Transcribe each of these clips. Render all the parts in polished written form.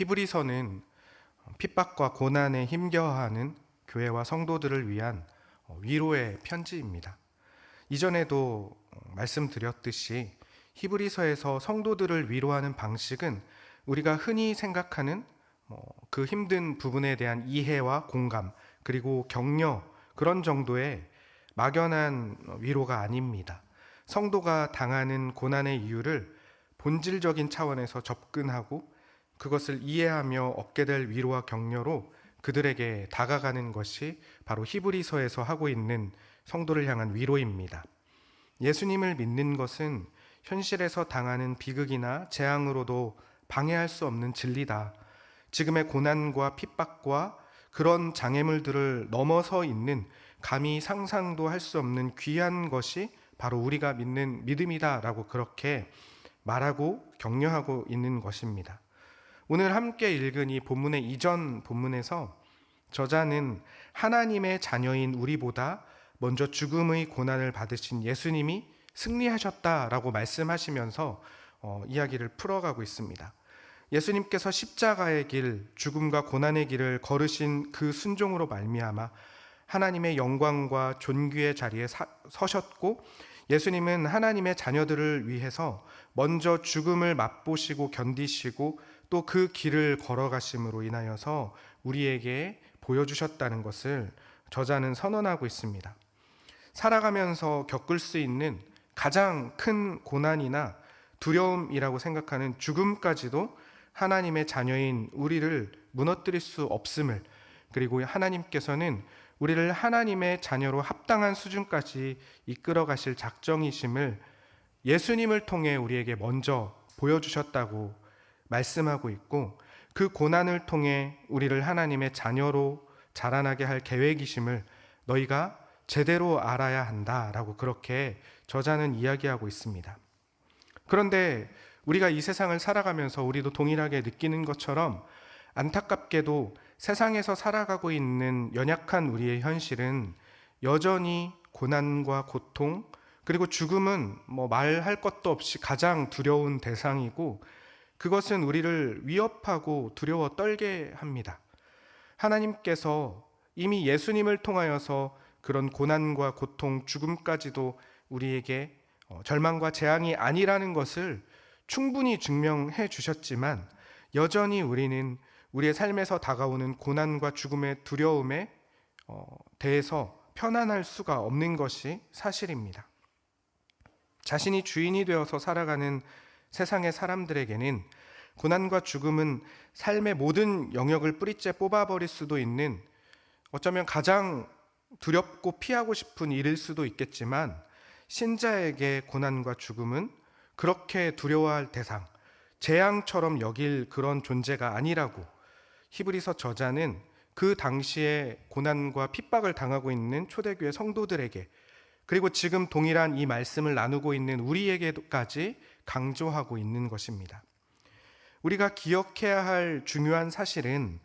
히브리서는 핍박과 고난에 힘겨워하는 교회와 성도들을 위한 위로의 편지입니다. 이전에도 말씀드렸듯이 히브리서에서 성도들을 위로하는 방식은 우리가 흔히 생각하는 그 힘든 부분에 대한 이해와 공감, 그리고 격려, 그런 정도의 막연한 위로가 아닙니다. 성도가 당하는 고난의 이유를 본질적인 차원에서 접근하고 그것을 이해하며 얻게 될 위로와 격려로 그들에게 다가가는 것이 바로 히브리서에서 하고 있는 성도를 향한 위로입니다. 예수님을 믿는 것은 현실에서 당하는 비극이나 재앙으로도 방해할 수 없는 진리다. 지금의 고난과 핍박과 그런 장애물들을 넘어서 있는 감히 상상도 할 수 없는 귀한 것이 바로 우리가 믿는 믿음이다라고 그렇게 말하고 격려하고 있는 것입니다. 오늘 함께 읽은 이 본문의 이전 본문에서 저자는 하나님의 자녀인 우리보다 먼저 죽음의 고난을 받으신 예수님이 승리하셨다라고 말씀하시면서 이야기를 풀어가고 있습니다. 예수님께서 십자가의 길, 죽음과 고난의 길을 걸으신 그 순종으로 말미암아 하나님의 영광과 존귀의 자리에 서셨고, 예수님은 하나님의 자녀들을 위해서 먼저 죽음을 맛보시고 견디시고 또 그 길을 걸어가심으로 인하여서 우리에게 보여주셨다는 것을 저자는 선언하고 있습니다. 살아가면서 겪을 수 있는 가장 큰 고난이나 두려움이라고 생각하는 죽음까지도 하나님의 자녀인 우리를 무너뜨릴 수 없음을, 그리고 하나님께서는 우리를 하나님의 자녀로 합당한 수준까지 이끌어 가실 작정이심을 예수님을 통해 우리에게 먼저 보여주셨다고 말씀하고 있고, 그 고난을 통해 우리를 하나님의 자녀로 자라나게 할 계획이심을 너희가 제대로 알아야 한다라고 그렇게 저자는 이야기하고 있습니다. 그런데 우리가 이 세상을 살아가면서 우리도 동일하게 느끼는 것처럼 안타깝게도 세상에서 살아가고 있는 연약한 우리의 현실은 여전히 고난과 고통, 그리고 죽음은 말할 것도 없이 가장 두려운 대상이고, 그것은 우리를 위협하고 두려워 떨게 합니다. 하나님께서 이미 예수님을 통하여서 그런 고난과 고통, 죽음까지도 우리에게 절망과 재앙이 아니라는 것을 충분히 증명해 주셨지만, 여전히 우리는 우리의 삶에서 다가오는 고난과 죽음의 두려움에 대해서 편안할 수가 없는 것이 사실입니다. 자신이 주인이 되어서 살아가는 세상의 사람들에게는 고난과 죽음은 삶의 모든 영역을 뿌리째 뽑아버릴 수도 있는, 어쩌면 가장 두렵고 피하고 싶은 일일 수도 있겠지만, 신자에게 고난과 죽음은 그렇게 두려워할 대상, 재앙처럼 여길 그런 존재가 아니라고 히브리서 저자는 그 당시에 고난과 핍박을 당하고 있는 초대교회 성도들에게, 그리고 지금 동일한 이 말씀을 나누고 있는 우리에게까지 강조하고 있는 것입니다. 우리가 기억해야 할 중요한 사실은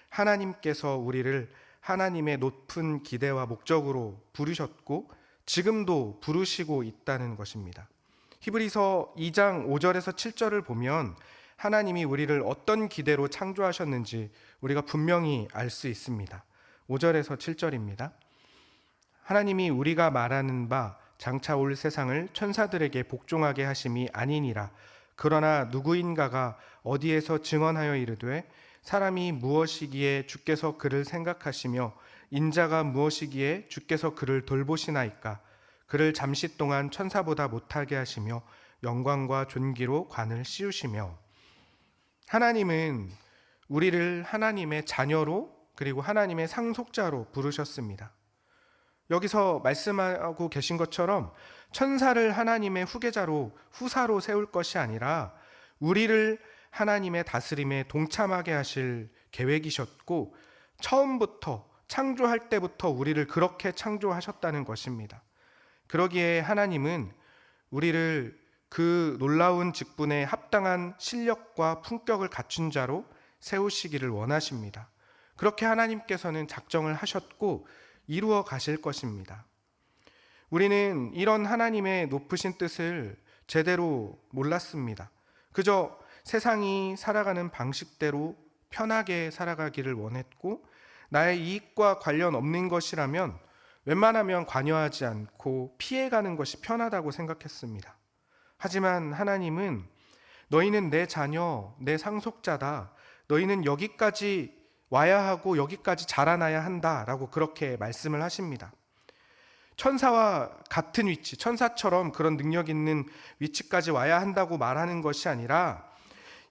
하나님께서 우리를 하나님의 높은 기대와 목적으로 부르셨고 지금도 부르시고 있다는 것입니다. 히브리서 2장 5절에서 7절을 보면 하나님이 우리를 어떤 기대로 창조하셨는지 우리가 분명히 알 수 있습니다. 5절에서 7절입니다. 하나님이 우리가 말하는 바 장차 올 세상을 천사들에게 복종하게 하심이 아니니라. 그러나 누구인가가 어디에서 증언하여 이르되 사람이 무엇이기에 주께서 그를 생각하시며 인자가 무엇이기에 주께서 그를 돌보시나이까. 그를 잠시 동안 천사보다 못하게 하시며 영광과 존귀로 관을 씌우시며. 하나님은 우리를 하나님의 자녀로, 그리고 하나님의 상속자로 부르셨습니다. 여기서 말씀하고 계신 것처럼 천사를 하나님의 후계자로, 후사로 세울 것이 아니라 우리를 하나님의 다스림에 동참하게 하실 계획이셨고, 처음부터 창조할 때부터 우리를 그렇게 창조하셨다는 것입니다. 그러기에 하나님은 우리를 그 놀라운 직분에 합당한 실력과 품격을 갖춘 자로 세우시기를 원하십니다. 그렇게 하나님께서는 작정을 하셨고 이루어 가실 것입니다. 우리는 이런 하나님의 높으신 뜻을 제대로 몰랐습니다. 그저 세상이 살아가는 방식대로 편하게 살아가기를 원했고, 나의 이익과 관련 없는 것이라면 웬만하면 관여하지 않고 피해가는 것이 편하다고 생각했습니다. 하지만 하나님은 너희는 내 자녀, 내 상속자다. 너희는 여기까지 와야 하고 여기까지 자라나야 한다라고 그렇게 말씀을 하십니다. 천사와 같은 위치, 천사처럼 그런 능력 있는 위치까지 와야 한다고 말하는 것이 아니라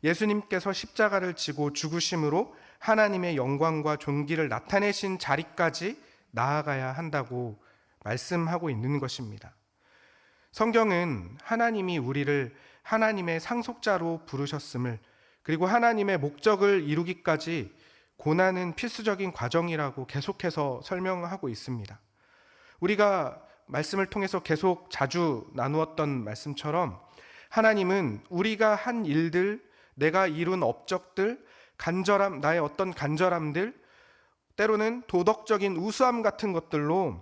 예수님께서 십자가를 지고 죽으심으로 하나님의 영광과 존귀를 나타내신 자리까지 나아가야 한다고 말씀하고 있는 것입니다. 성경은 하나님이 우리를 하나님의 상속자로 부르셨음을, 그리고 하나님의 목적을 이루기까지 고난은 필수적인 과정이라고 계속해서 설명하고 있습니다. 우리가 말씀을 통해서 계속 자주 나누었던 말씀처럼 하나님은 우리가 한 일들, 내가 이룬 업적들, 간절함, 나의 어떤 간절함들, 때로는 도덕적인 우수함 같은 것들로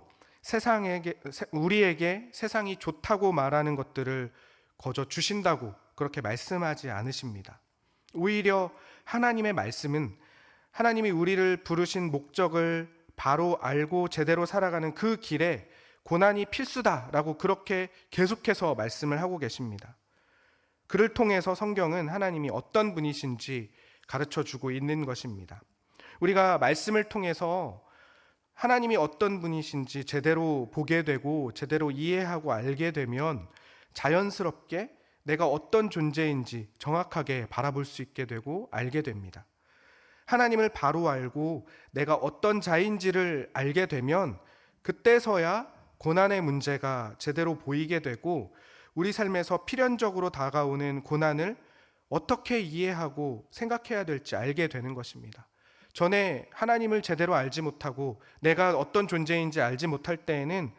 우리에게 세상이 좋다고 말하는 것들을 거저 주신다고 그렇게 말씀하지 않으십니다. 오히려 하나님의 말씀은 하나님이 우리를 부르신 목적을 바로 알고 제대로 살아가는 그 길에 고난이 필수다라고 그렇게 계속해서 말씀을 하고 계십니다. 그를 통해서 성경은 하나님이 어떤 분이신지 가르쳐 주고 있는 것입니다. 우리가 말씀을 통해서 하나님이 어떤 분이신지 제대로 보게 되고 제대로 이해하고 알게 되면 자연스럽게 내가 어떤 존재인지 정확하게 바라볼 수 있게 되고 알게 됩니다. 하나님을 바로 알고 내가 어떤 자인지를 알게 되면 그때서야 고난의 문제가 제대로 보이게 되고 우리 삶에서 필연적으로 다가오는 고난을 어떻게 이해하고 생각해야 될지 알게 되는 것입니다. 전에 하나님을 제대로 알지 못하고 내가 어떤 존재인지 알지 못할 때에는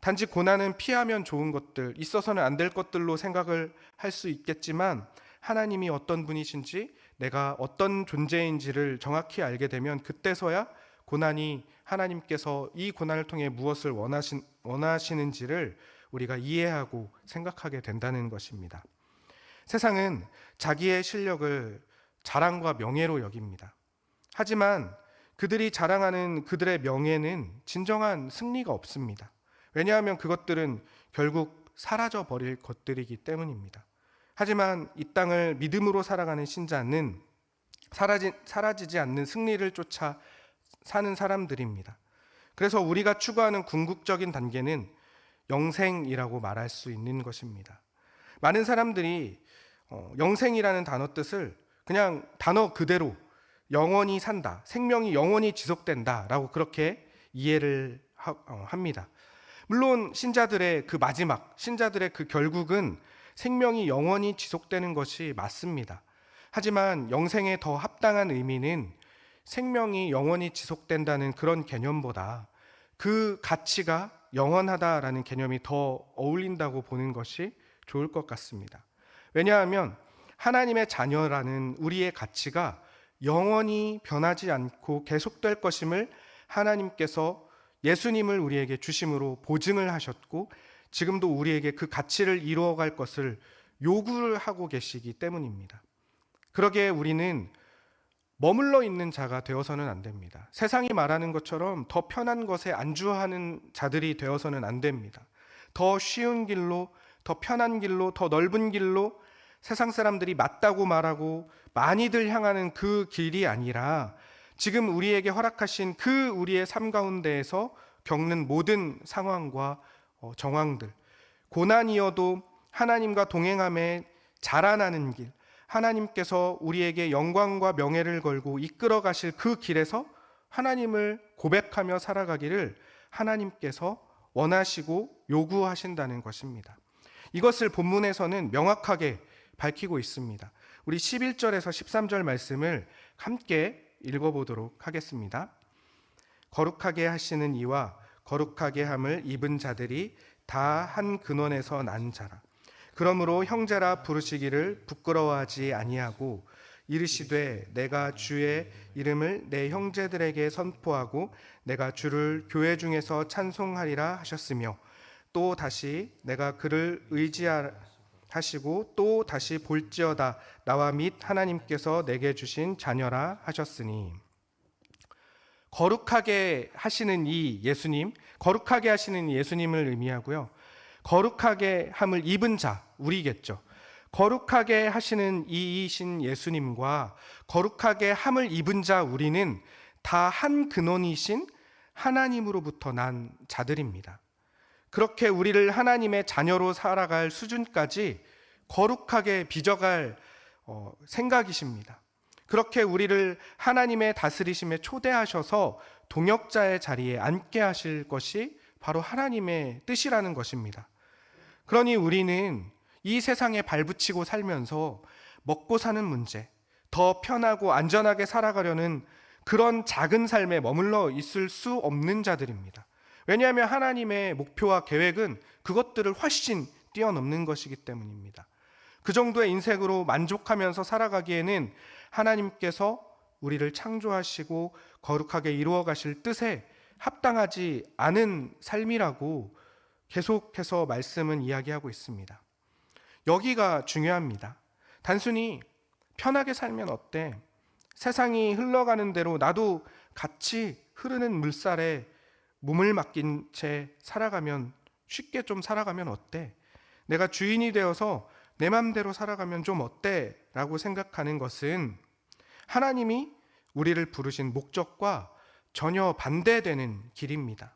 단지 고난은 피하면 좋은 것들, 있어서는 안 될 것들로 생각을 할 수 있겠지만 하나님이 어떤 분이신지 내가 어떤 존재인지를 정확히 알게 되면 그때서야 고난이 하나님께서 이 고난을 통해 무엇을 원하시는지를 우리가 이해하고 생각하게 된다는 것입니다. 세상은 자기의 실력을 자랑과 명예로 여깁니다. 하지만 그들이 자랑하는 그들의 명예는 진정한 승리가 없습니다. 왜냐하면 그것들은 결국 사라져 버릴 것들이기 때문입니다. 하지만 이 땅을 믿음으로 살아가는 신자는 사라지지 않는 승리를 쫓아 사는 사람들입니다. 그래서 우리가 추구하는 궁극적인 단계는 영생이라고 말할 수 있는 것입니다. 많은 사람들이 영생이라는 단어 뜻을 그냥 단어 그대로 영원히 산다, 생명이 영원히 지속된다 라고 그렇게 이해를 합니다. 물론 신자들의 그 마지막, 신자들의 그 결국은 생명이 영원히 지속되는 것이 맞습니다. 하지만 영생에 더 합당한 의미는 생명이 영원히 지속된다는 그런 개념보다 그 가치가 영원하다라는 개념이 더 어울린다고 보는 것이 좋을 것 같습니다. 왜냐하면 하나님의 자녀라는 우리의 가치가 영원히 변하지 않고 계속될 것임을 하나님께서 예수님을 우리에게 주심으로 보증을 하셨고 지금도 우리에게 그 가치를 이루어갈 것을 요구를 하고 계시기 때문입니다. 그러기에 우리는 머물러 있는 자가 되어서는 안 됩니다. 세상이 말하는 것처럼 더 편한 것에 안주하는 자들이 되어서는 안 됩니다. 더 쉬운 길로, 더 편한 길로, 더 넓은 길로 세상 사람들이 맞다고 말하고 많이들 향하는 그 길이 아니라 지금 우리에게 허락하신 그 우리의 삶 가운데에서 겪는 모든 상황과 정황들, 고난이어도 하나님과 동행함에 자라나는 길, 하나님께서 우리에게 영광과 명예를 걸고 이끌어 가실 그 길에서 하나님을 고백하며 살아가기를 하나님께서 원하시고 요구하신다는 것입니다. 이것을 본문에서는 명확하게 밝히고 있습니다. 우리 11절에서 13절 말씀을 함께 읽어보도록 하겠습니다. 거룩하게 하시는 이와 거룩하게 함을 입은 자들이 다 한 근원에서 난 자라. 그러므로 형제라 부르시기를 부끄러워하지 아니하고 이르시되 내가 주의 이름을 내 형제들에게 선포하고 내가 주를 교회 중에서 찬송하리라 하셨으며 또 다시 내가 그를 의지하라 하시고 또 다시 볼지어다 나와 및 하나님께서 내게 주신 자녀라 하셨으니. 거룩하게 하시는 이 예수님, 거룩하게 하시는 예수님을 의미하고요. 거룩하게 함을 입은 자, 우리겠죠. 거룩하게 하시는 이이신 예수님과 거룩하게 함을 입은 자 우리는 다 한 근원이신 하나님으로부터 난 자들입니다. 그렇게 우리를 하나님의 자녀로 살아갈 수준까지 거룩하게 빚어갈 생각이십니다. 그렇게 우리를 하나님의 다스리심에 초대하셔서 동역자의 자리에 앉게 하실 것이 바로 하나님의 뜻이라는 것입니다. 그러니 우리는 이 세상에 발붙이고 살면서 먹고 사는 문제, 더 편하고 안전하게 살아가려는 그런 작은 삶에 머물러 있을 수 없는 자들입니다. 왜냐하면 하나님의 목표와 계획은 그것들을 훨씬 뛰어넘는 것이기 때문입니다. 그 정도의 인생으로 만족하면서 살아가기에는 하나님께서 우리를 창조하시고 거룩하게 이루어 가실 뜻에 합당하지 않은 삶이라고 계속해서 말씀은 이야기하고 있습니다. 여기가 중요합니다. 단순히 편하게 살면 어때? 세상이 흘러가는 대로 나도 같이 흐르는 물살에 몸을 맡긴 채 살아가면, 쉽게 좀 살아가면 어때? 내가 주인이 되어서 내 맘대로 살아가면 좀 어때? 라고 생각하는 것은 하나님이 우리를 부르신 목적과 전혀 반대되는 길입니다.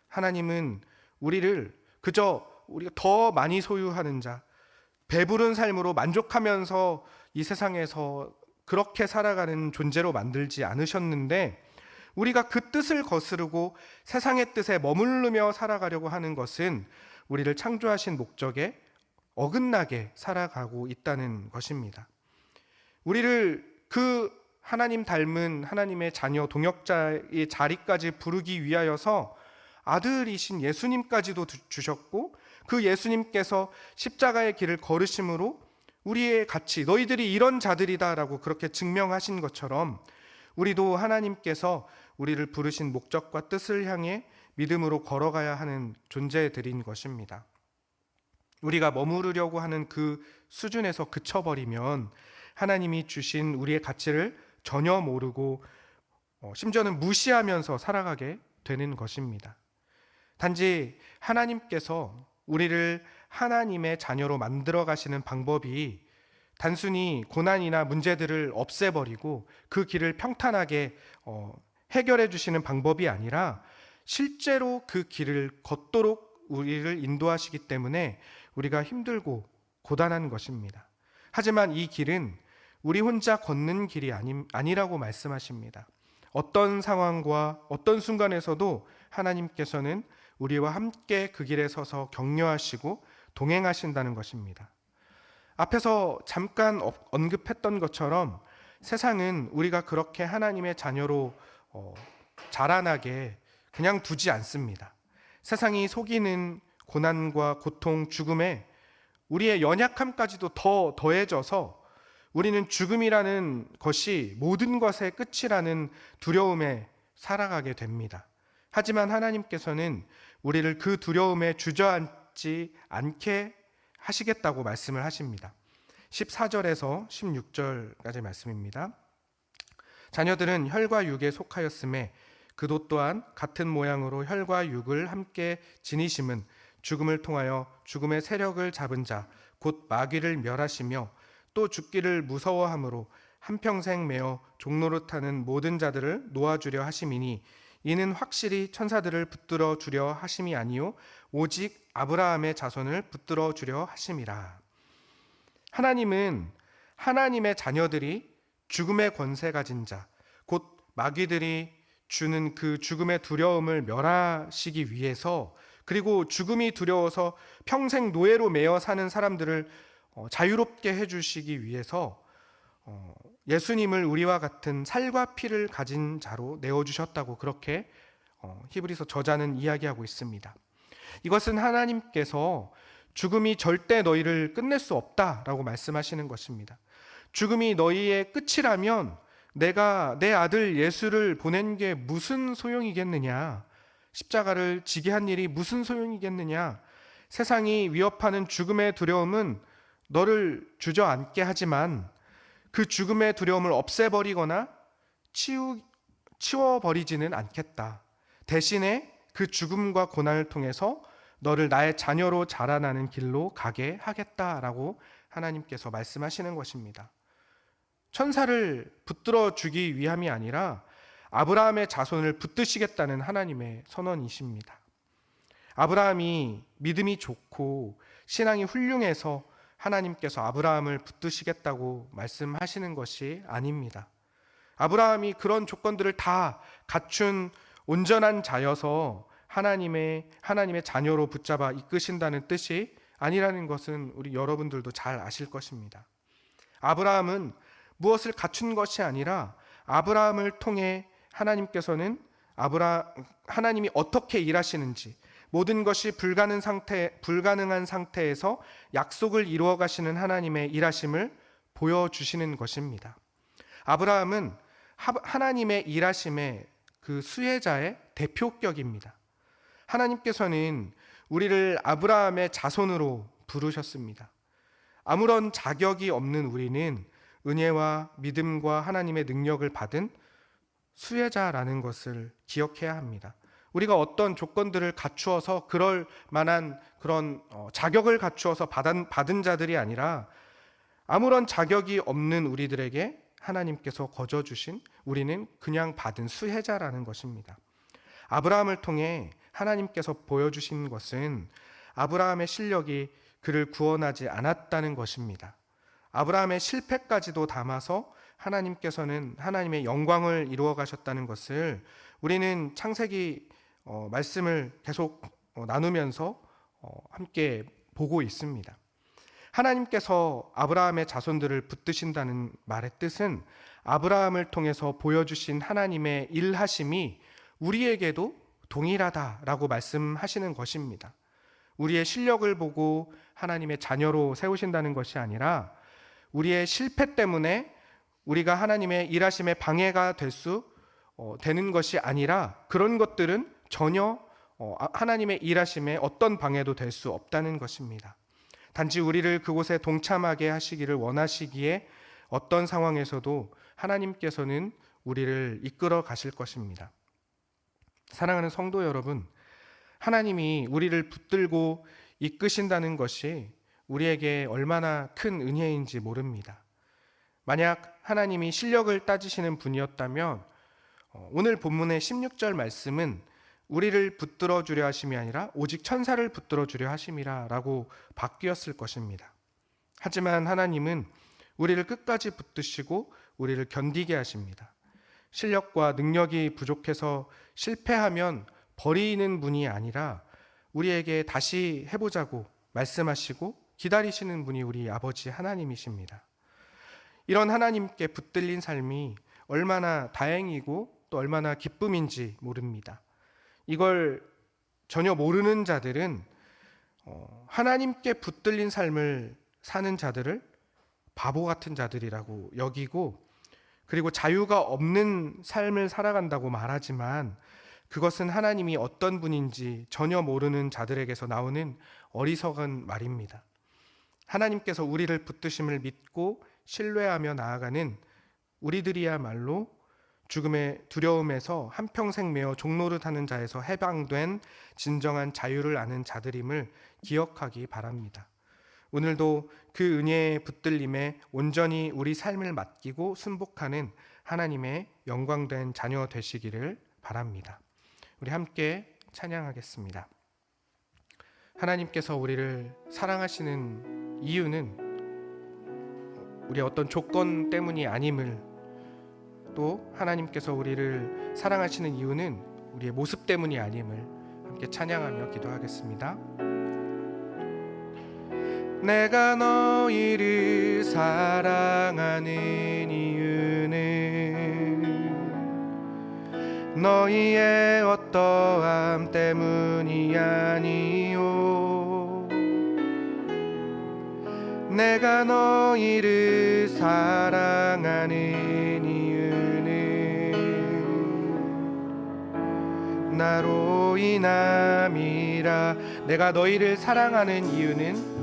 하나님은 우리를 그저 우리가 더 많이 소유하는 자, 배부른 삶으로 만족하면서 이 세상에서 그렇게 살아가는 존재로 만들지 않으셨는데, 우리가 그 뜻을 거스르고 세상의 뜻에 머무르며 살아가려고 하는 것은 우리를 창조하신 목적에 어긋나게 살아가고 있다는 것입니다. 우리를 그 하나님 닮은 하나님의 자녀 동역자의 자리까지 부르기 위하여서 아들이신 예수님까지도 주셨고, 그 예수님께서 십자가의 길을 걸으심으로 우리의 가치, 너희들이 이런 자들이다라고 그렇게 증명하신 것처럼 우리도 하나님께서 우리를 부르신 목적과 뜻을 향해 믿음으로 걸어가야 하는 존재들인 것입니다. 우리가 머무르려고 하는 그 수준에서 그쳐버리면 하나님이 주신 우리의 가치를 전혀 모르고 심지어는 무시하면서 살아가게 되는 것입니다. 단지 하나님께서 우리를 하나님의 자녀로 만들어 가시는 방법이 단순히 고난이나 문제들을 없애버리고 그 길을 평탄하게 해결해 주시는 방법이 아니라 실제로 그 길을 걷도록 우리를 인도하시기 때문에 우리가 힘들고 고단한 것입니다. 하지만 이 길은 우리 혼자 걷는 길이 아니라고 말씀하십니다. 어떤 상황과 어떤 순간에서도 하나님께서는 우리와 함께 그 길에 서서 격려하시고 동행하신다는 것입니다. 앞에서 잠깐 언급했던 것처럼 세상은 우리가 그렇게 하나님의 자녀로 자라나게 그냥 두지 않습니다. 세상이 속이는 고난과 고통, 죽음에 우리의 연약함까지도 더 더해져서 우리는 죽음이라는 것이 모든 것의 끝이라는 두려움에 살아가게 됩니다. 하지만 하나님께서는 우리를 그 두려움에 주저앉지 않게 하시겠다고 말씀을 하십니다. 14절에서 16절까지 말씀입니다. 자녀들은 혈과 육에 속하였음에 그도 또한 같은 모양으로 혈과 육을 함께 지니심은 죽음을 통하여 죽음의 세력을 잡은 자 곧 마귀를 멸하시며 또 죽기를 무서워함으로 한평생 매어 종노릇하는 모든 자들을 놓아주려 하심이니 이는 확실히 천사들을 붙들어 주려 하심이 아니요 오직 아브라함의 자손을 붙들어 주려 하심이라. 하나님은 하나님의 자녀들이 죽음의 권세 가진 자, 곧 마귀들이 주는 그 죽음의 두려움을 멸하시기 위해서, 그리고 죽음이 두려워서 평생 노예로 매여 사는 사람들을 자유롭게 해주시기 위해서 예수님을 우리와 같은 살과 피를 가진 자로 내어주셨다고 그렇게 히브리서 저자는 이야기하고 있습니다. 이것은 하나님께서 죽음이 절대 너희를 끝낼 수 없다라고 말씀하시는 것입니다. 죽음이 너희의 끝이라면 내가 내 아들 예수를 보낸 게 무슨 소용이겠느냐? 십자가를 지게 한 일이 무슨 소용이겠느냐? 세상이 위협하는 죽음의 두려움은 너를 주저앉게 하지만 그 죽음의 두려움을 없애버리거나 치워버리지는 않겠다. 대신에 그 죽음과 고난을 통해서 너를 나의 자녀로 자라나는 길로 가게 하겠다라고 하나님께서 말씀하시는 것입니다. 천사를 붙들어 주기 위함이 아니라 아브라함의 자손을 붙드시겠다는 하나님의 선언이십니다. 아브라함이 믿음이 좋고 신앙이 훌륭해서 하나님께서 아브라함을 붙드시겠다고 말씀하시는 것이 아닙니다. 아브라함이 그런 조건들을 다 갖춘 온전한 자여서 하나님의 자녀로 붙잡아 이끄신다는 뜻이 아니라는 것은 우리 여러분들도 잘 아실 것입니다. 아브라함은 무엇을 갖춘 것이 아니라 아브라함을 통해 하나님께서는 하나님이 어떻게 일하시는지, 모든 것이 불가능한 상태에서 약속을 이루어 가시는 하나님의 일하심을 보여주시는 것입니다. 아브라함은 하나님의 일하심의 그 수혜자의 대표격입니다. 하나님께서는 우리를 아브라함의 자손으로 부르셨습니다. 아무런 자격이 없는 우리는 은혜와 믿음과 하나님의 능력을 받은 수혜자라는 것을 기억해야 합니다. 우리가 어떤 조건들을 갖추어서 그럴 만한 그런 자격을 갖추어서 받은 자들이 아니라 아무런 자격이 없는 우리들에게 하나님께서 거저 주신 우리는 그냥 받은 수혜자라는 것입니다. 아브라함을 통해 하나님께서 보여주신 것은 아브라함의 실력이 그를 구원하지 않았다는 것입니다. 아브라함의 실패까지도 담아서 하나님께서는 하나님의 영광을 이루어 가셨다는 것을 우리는 창세기 말씀을 계속 나누면서 함께 보고 있습니다. 하나님께서 아브라함의 자손들을 붙드신다는 말의 뜻은 아브라함을 통해서 보여주신 하나님의 일하심이 우리에게도 동일하다라고 말씀하시는 것입니다. 우리의 실력을 보고 하나님의 자녀로 세우신다는 것이 아니라 우리의 실패 때문에 우리가 하나님의 일하심에 방해가 되는 것이 아니라 그런 것들은 전혀 하나님의 일하심에 어떤 방해도 될 수 없다는 것입니다. 단지 우리를 그곳에 동참하게 하시기를 원하시기에 어떤 상황에서도 하나님께서는 우리를 이끌어 가실 것입니다. 사랑하는 성도 여러분, 하나님이 우리를 붙들고 이끄신다는 것이 우리에게 얼마나 큰 은혜인지 모릅니다. 만약 하나님이 실력을 따지시는 분이었다면 오늘 본문의 16절 말씀은 우리를 붙들어 주려 하심이 아니라 오직 천사를 붙들어 주려 하심이라 라고 바뀌었을 것입니다. 하지만 하나님은 우리를 끝까지 붙드시고 우리를 견디게 하십니다. 실력과 능력이 부족해서 실패하면 버리는 분이 아니라 우리에게 다시 해보자고 말씀하시고 기다리시는 분이 우리 아버지 하나님이십니다. 이런 하나님께 붙들린 삶이 얼마나 다행이고 또 얼마나 기쁨인지 모릅니다. 이걸 전혀 모르는 자들은 하나님께 붙들린 삶을 사는 자들을 바보 같은 자들이라고 여기고, 그리고 자유가 없는 삶을 살아간다고 말하지만 그것은 하나님이 어떤 분인지 전혀 모르는 자들에게서 나오는 어리석은 말입니다. 하나님께서 우리를 붙드심을 믿고 신뢰하며 나아가는 우리들이야말로 죽음의 두려움에서 한평생 매어 종노릇하는 자에서 해방된 진정한 자유를 아는 자들임을 기억하기 바랍니다. 오늘도 그 은혜의 붙들림에 온전히 우리 삶을 맡기고 순복하는 하나님의 영광된 자녀 되시기를 바랍니다. 우리 함께 찬양하겠습니다. 하나님께서 우리를 사랑하시는 이유는 우리의 어떤 조건 때문이 아님을, 또 하나님께서 우리를 사랑하시는 이유는 우리의 모습 때문이 아님을 함께 찬양하며 기도하겠습니다. 내가 너희를 사랑하는 이유는 너희의 어떠함 때문이 아니요, 내가 너희를 사랑하는 이유는 나로 인함이라. 내가 너희를 사랑하는 이유는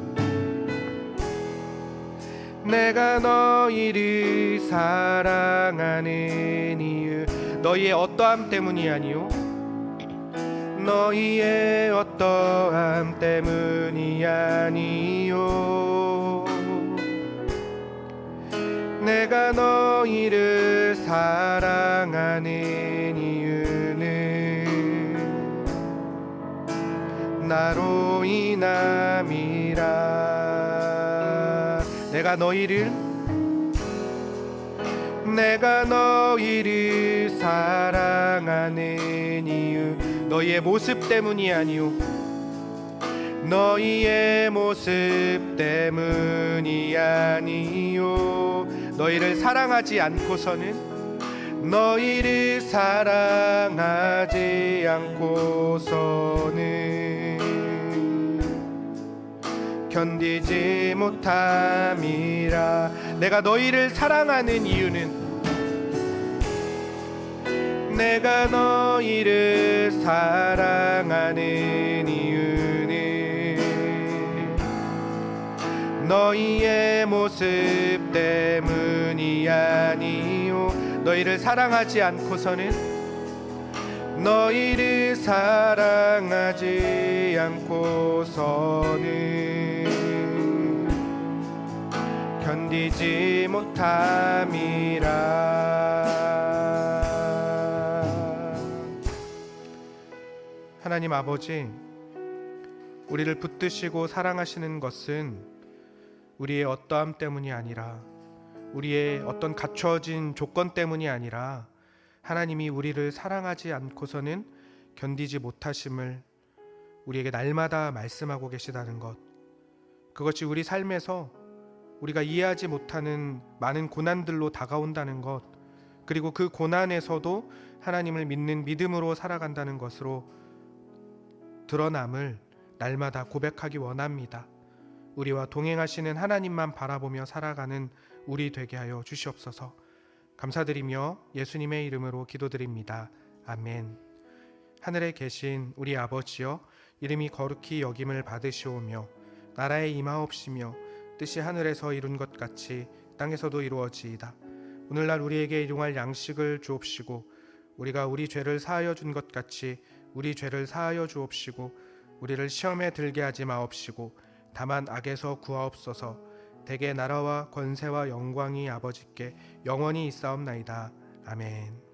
내가 너희를 사랑하는 이유 너희의 어떠함 때문이 아니요 너희의 어떠함 때문이 아니요 내가 너희를 사랑하는 이유는 나로 인함이라 내가 너희를 사랑하는 이유 너희의 모습 때문이 아니요 너희의 모습 때문이 아니요 너희를 사랑하지 않고서는 견디지 못함이라 내가 너희를 사랑하는 이유는 내가 너희를 사랑하는 이유는 너희의 모습 때문이 아니요 너희를 사랑하지 않고서는 견디지 못함이라 하나님 아버지 우리를 붙드시고 사랑하시는 것은 우리의 어떠함 때문이 아니라 우리의 어떤 갖춰진 조건 때문이 아니라 하나님이 우리를 사랑하지 않고서는 견디지 못하심을 우리에게 날마다 말씀하고 계시다는 것 그것이 우리 삶에서 우리가 이해하지 못하는 많은 고난들로 다가온다는 것 그리고 그 고난에서도 하나님을 믿는 믿음으로 살아간다는 것으로 드러남을 날마다 고백하기 원합니다. 우리와 동행하시는 하나님만 바라보며 살아가는 우리 되게 하여 주시옵소서. 감사드리며 예수님의 이름으로 기도드립니다. 아멘. 하늘에 계신 우리 아버지여 이름이 거룩히 여김을 받으시오며 나라에 임하옵시며 뜻이 하늘에서 이룬 것 같이 땅에서도 이루어지이다. 오늘날 우리에게 일용할 양식을 주옵시고 우리가 우리 죄를 사하여 준 것 같이 우리 죄를 사하여 주옵시고 우리를 시험에 들게 하지 마옵시고 다만 악에서 구하옵소서. 대개 나라와 권세와 영광이 아버지께 영원히 있사옵나이다. 아멘.